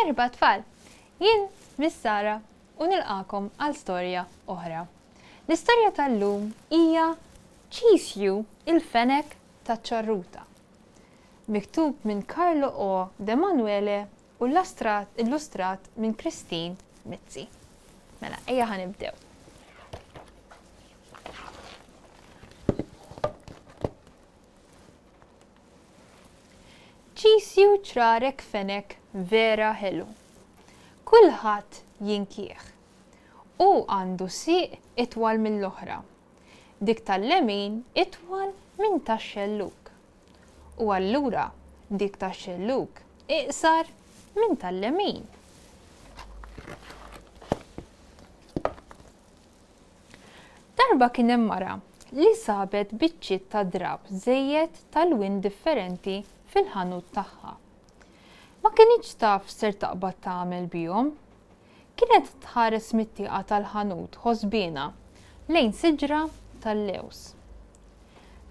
Merħba tfal, jien Miss Sara u nilqakom għal storja oħra. L-istorja tal-lum hija Cisju il-fenek taċ-ċarruta. Miktub minn Carlo O. De Manuele u illustrat minn Christine Mizzi. Mela, ejja ħanibdew. Cisju ċrarek fenek vera ħelu. Kulħadd jinkieħ. U għandu siq itwal mill-oħra. Dik tal-lemin itwal minn tax-xelluk. U allura dik tax-xelluk iqsar minn tal-lemin. Darba kien hemm mara li sabet biċċiet ta' drab żejjed tal-win differenti fil-ħanut tagħha. Ma kienx taf ser taqbad tagħmel bihom. Kienet tħares mit-tieqa tal-ħanut ħosbiena lejn siġra tal-lews.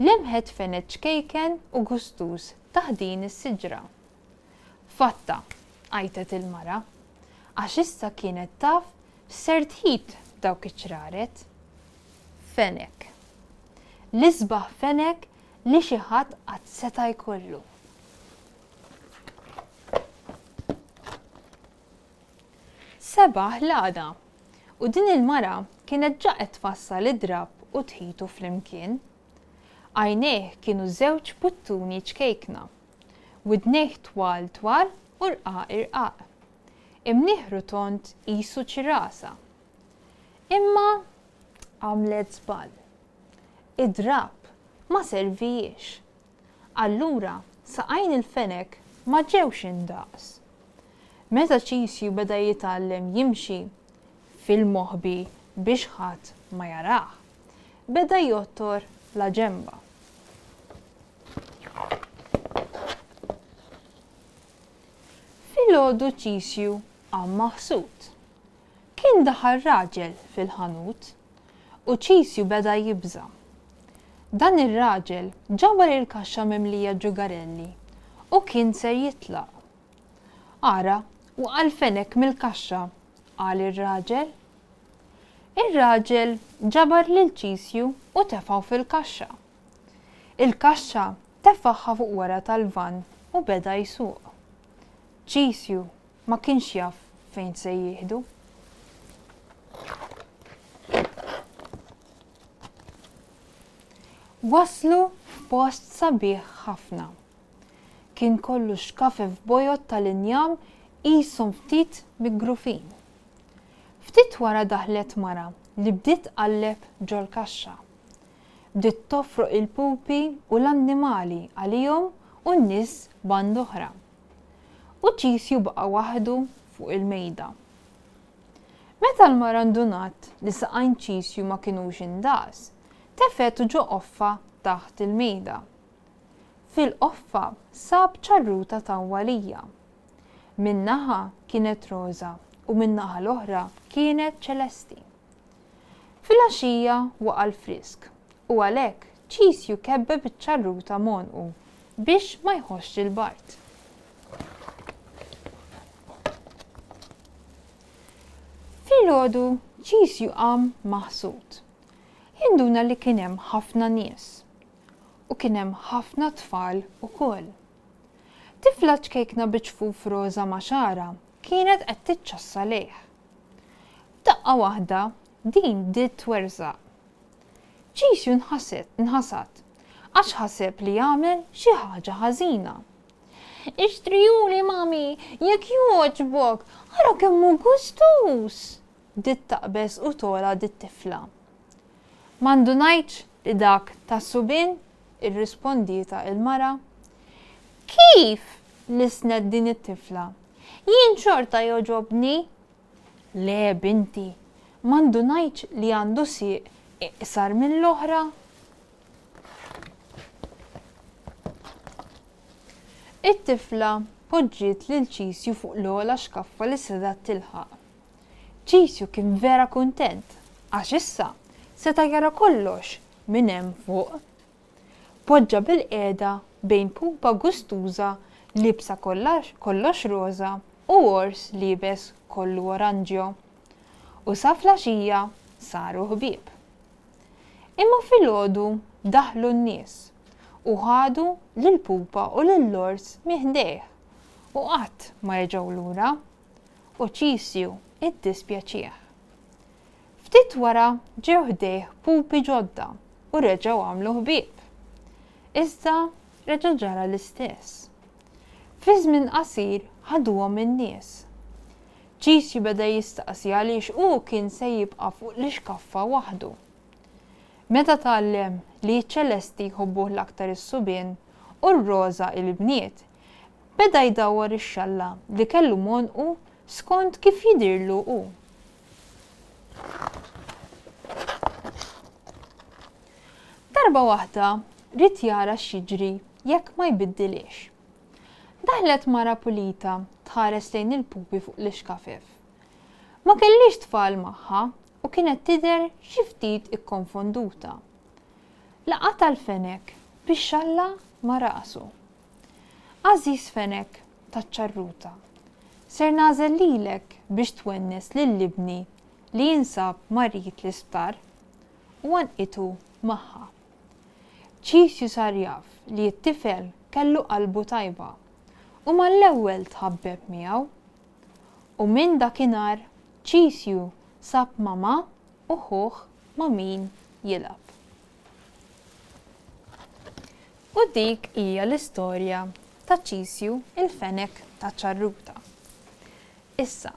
Lemħet fenet ċkejken u gustuż taħt din is-siġra. Fatta, għajtet il-mara, għax issa kienet taf ser tħid dawk iċ-ċraret. Fenek. L-isbaħ fenek li xi ħadd qatt seta' jkollu. Sebaħ l-għada u din il-mara kienet ġaqet tfassal id-drab u tħitu flimkien. Għajnejh kienu żewġ buttuni ċkejkna, widnejh twal u rqaq. Imnieħ rotond qisu ċirasa. Imma għamlet żball. Id-drab ma servijiex. Allura saqajn il-fenek ma ġewx indaqs. Meta Cisju beda jitgħallem jimxi fil-moħbi biex ħadd ma jarah, beda jottor la ġemba. Filgħodu Cisju għam maħsud. Kien daħal raġel fil-ħanut u Cisju beda jibża. Dan ir-raġel ġabar il-kaxxa mimlija ġugarelli u kien ser jitlaq. Ara u għal-fenek mill-kaxxa, qal ir-raġel. Ir-raġel ġabar lil Cisju u tefaw fil-kaxxa. Il-kaxxa tefaħħa fuq wara tal-van u beda jsuq. Cisju ma kienx jaf fejn se jieħdu. Waslu f'post sabiħ ħafna. Kien kollu xkafef bojot tal-injam qishom ftit migrufin. Ftit wara daħlet mara li bdiet tqalleb ġol kaxxa. Bdiet toffroq il-pupi u l-annimali għalihom u n-nies band oħra. U Cisju baqa' waħdu fuq il-mejda. Meta l-mara ndunat li saqajn Cisju ma kinux indaqs, tefet ġo qoffa taħt il-mejda. Fil-qoffa sab ċarruta tawwalija. Min-naħa kienet roża u min-naħa l-oħra kienet ċelesti. Fil-għaxija waqa' l-frisk u għalhekk Cisju kebbeb iċ-ċarruta monqu biex ma jħossx il-bart. Filgħodu Cisju qam maħsud. Jinduna li kien hemm ħafna nies u kien hemm ħafna tfal ukoll. Tifla ċkejkna biċfuf roża maċara kienet qed tiċċassa lejh. Daqqa waħda din bdiet twerzaq. Cisju nħasad għax ħaseb li jagħmel xi ħaġa ħażina. Ixtrijuli mami, jekk jogħġbok, ara kemm hu gustus. Bdiet taqbeż u tola dit-tifla. Ma ndunajtx li dak tas-subien irrispondieta il-mara. Kif? Lisnet din it-tifla. Jien xorta joġobni? Le binti, ma ndunajtx li għandu siq iqsar mill-oħra. It-tifla poġġiet lil Cisju fuq l-ogħla xkaffa li sedat tilħaq. Cisju kien vera kuntent għax issa seta' jara kollox minn hemm fuq. Poġġa bil-qiegħda bejn pupa gustuża libsa kollox roża u ors libes kollu oranġjo u sa flaxija saru ħbieb. Imma filgħodu daħlu n-nies u ħadu lill-pupa u lill-ors miħdejh u qatt ma reġgħu lura u Ċisju iddispjaċih. Ftit wara ġew ħdejh pupi ġodda u reġgħu għamlu ħbieb. Iżda reġa' ġara l-istess. Fi żmien qasir ħaduhom in-nies. Ċisju beda jistaqsi għaliex hu kien se jibqa' fuq l-iskaffa waħdu. Meta tgħallem li ċ-ċelesti jħobbuh l-aktar is-subien u r-roża il-bniet, beda jdawwar ix-xalla li kellu monqu skont kif jidhirlu hu. Darba waħda rid jara x'jiġri jekk ma jbiddilix. Daħlet mara pulita tħares lejn il-pupi fuq l-iskafef. Ma kellix tfal magħha u kienet tidher xi ftit ikkonfonduta. Laqat għall-fenek bix-xalla ma' rasu. Għażiż fenek taċ-ċarruta. Ser nażel lilek biex twennes lill-ibni li jinsab marit l-isptar u għanqitu magħha. Ċisju sar jaf li t-tifel kellu qalbu tajba u mal-ewwel tħabbeb miegħu. U minn dakinhar Ċisju sab mama u ħuh ma' min jilgħab. U dik hija l-istorja ta' Ċisju il-fenek taċ-ċarruta. Issa,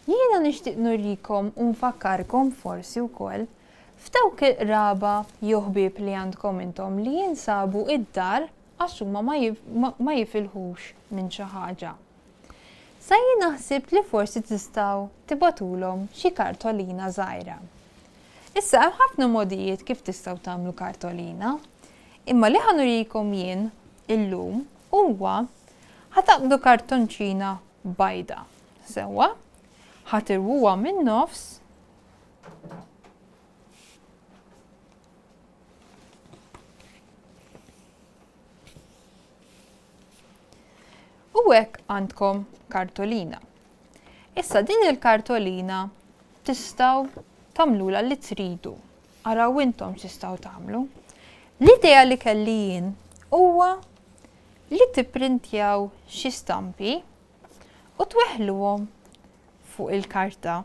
jiena nixtieq nurikom u nfakkarkom forsi wkoll f'dawk il-qraba jew ħbieb li għandkom intom li jinsabu id-dar għax huma ma jifilħux minn xi ħaġa. Sa jien naħseb li forsi tistgħu tibgħatulhom xi kartolina żgħira. Issa hemm ħafna modijiet kif tistgħu tagħmlu kartolina, imma li ħanurikom jien illum huwa ħataqbdu kartonċina bajda sewwa, ħatirwuha min-nofs u hekk għandkom kartolina. Issa din il-kartolina tistgħu tagħmluha li tridu. Araw intom x'tistgħu tagħmlu. L-idea li kelli jien huwa li tipprintjaw xi stampi u tweħluhom fuq il-karta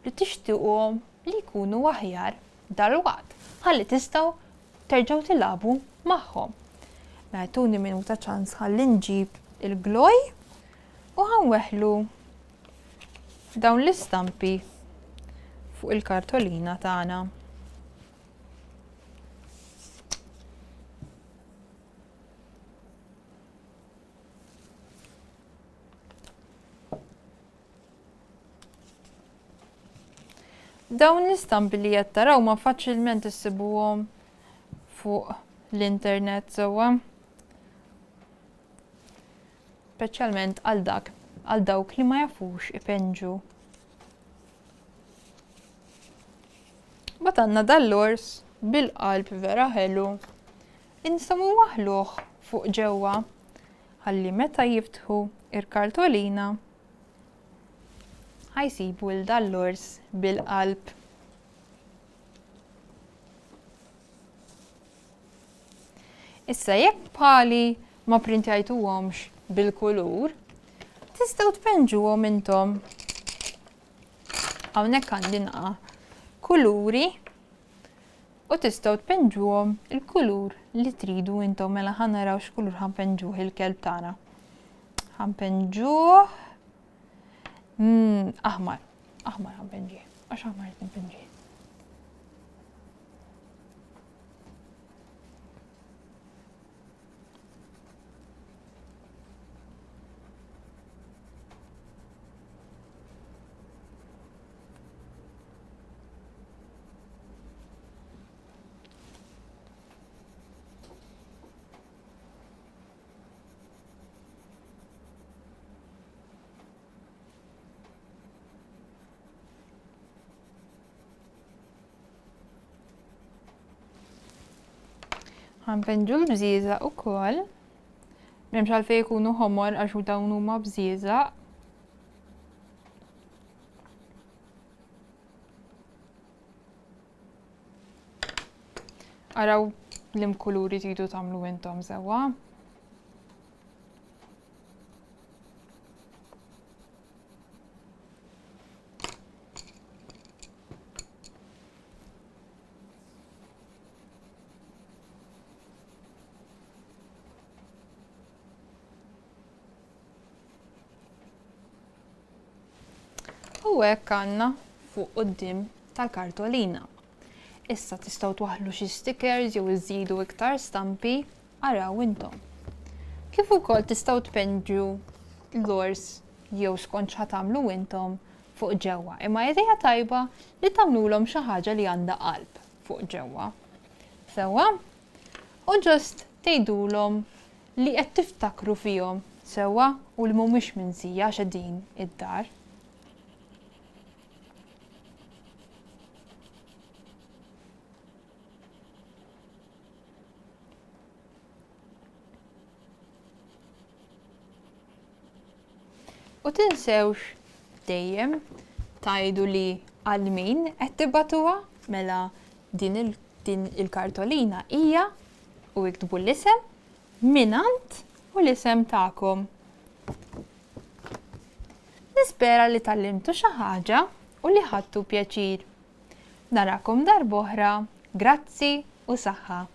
li tixtiequhom li jkunu aħjar dalwaqt ħalli tistgħu terġgħu tilagħbu magħhom. Tuni minuta ċans ħalli nġib il-gloj u ħanweħlu dawn l-istampi fuq il-kartolina tagħna. Dawn l-istampi li qed taraw ma faċilment issibuhom fuq l-internet sewwa. Speċjalment għal dawk li ma jafux ipenġu. Bat għandna dal-ors bil-qalb vera ħelu. Insamu waħluh fuq ġewwa ħalli meta jiftħu il-kartolina ħajsibu l-dal-ors bil-qalb. Issa jekk bħali ma printjajtuhomx bil-kulur, tistgħu tpenġuhom intom. Hawnhekk għandi naqa' kuluri u tistgħu tpenġuhom il-kulur li tridu intom mela ħanaraw x'kulur ħanpenġuh il-kelb tagħna. Ħanpenġuh aħmar. Aħmar ħanpenġih. Għax aħmar qed npenġih. Ħanpenġu l-bżiża wkoll M'hemmx għalfejn ikunu ħomor għax dawn huma bżieżaq. Araw l-kuluri tridu tagħmlu intom sewwa. U hekk għandna fuq quddiem tal-kartolina. Issa tistgħu twaħħlu xi stickers jew iżidu iktar stampi araw intom. Kif ukoll tistgħu tpenġu l-ors jew skont x'ħatamlu intom fuq ġewwa, imma idea tajba li tagħmluhom xi ħaġa li għandha qalb fuq ġewwa. Sewwa? U ġust tgħidulhom li qed tiftakru fihom sewwa u li mhumiex minsija x'qegħdin id-dar. U tinsewx dejjem tajdu li għal min qed tibgħatuha mela din il-kartolina hija u iktbu l-isem minant u l-isem tagħkom. Nispera li tallimtu xi ħaġa u li ħadtu pjaċir. Narakom darb'oħra, grazzi u saħħa.